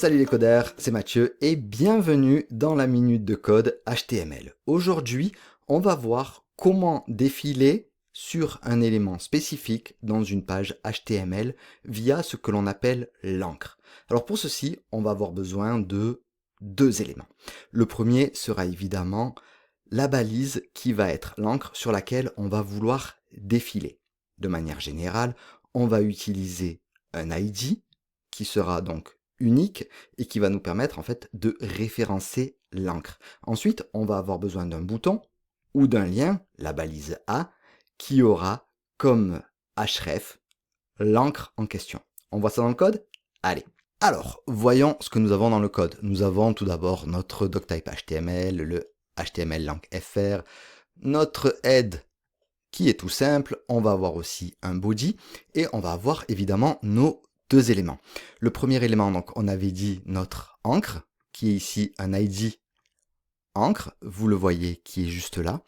Salut les codeurs, c'est Mathieu et bienvenue dans la minute de code HTML. Aujourd'hui, on va voir comment défiler sur un élément spécifique dans une page HTML via ce que l'on appelle l'encre. Alors pour ceci, on va avoir besoin de deux éléments. Le premier sera évidemment la balise qui va être l'encre sur laquelle on va vouloir défiler. De manière générale, on va utiliser un ID qui sera donc unique et qui va nous permettre en fait de référencer l'encre. Ensuite, on va avoir besoin d'un bouton ou d'un lien, la balise A, qui aura comme href l'encre en question. On voit ça dans le code? Allez. Alors, voyons ce que nous avons dans le code. Nous avons tout d'abord notre doctype HTML, le HTML lang fr, notre head qui est tout simple. On va avoir aussi un body et on va avoir évidemment nos deux éléments. Le premier élément, donc, on avait dit notre encre, qui est ici un ID encre, vous le voyez qui est juste là,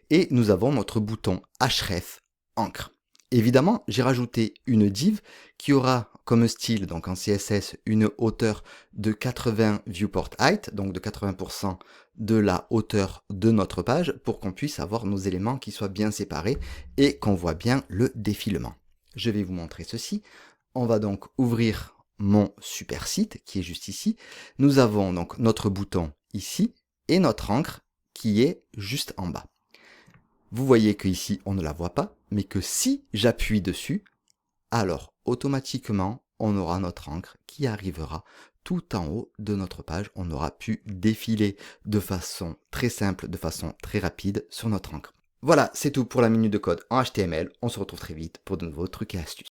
et nous avons notre bouton href encre. Évidemment, j'ai rajouté une div qui aura comme style, donc en CSS, une hauteur de 80 viewport height, donc de 80% de la hauteur de notre page, pour qu'on puisse avoir nos éléments qui soient bien séparés et qu'on voit bien le défilement. Je vais vous montrer ceci. On va donc ouvrir mon super site qui est juste ici. Nous avons donc notre bouton ici et notre encre qui est juste en bas. Vous voyez que ici on ne la voit pas, mais que si j'appuie dessus, alors automatiquement on aura notre encre qui arrivera tout en haut de notre page. On aura pu défiler de façon très simple, de façon très rapide sur notre encre. Voilà, c'est tout pour la minute de code en HTML. On se retrouve très vite pour de nouveaux trucs et astuces.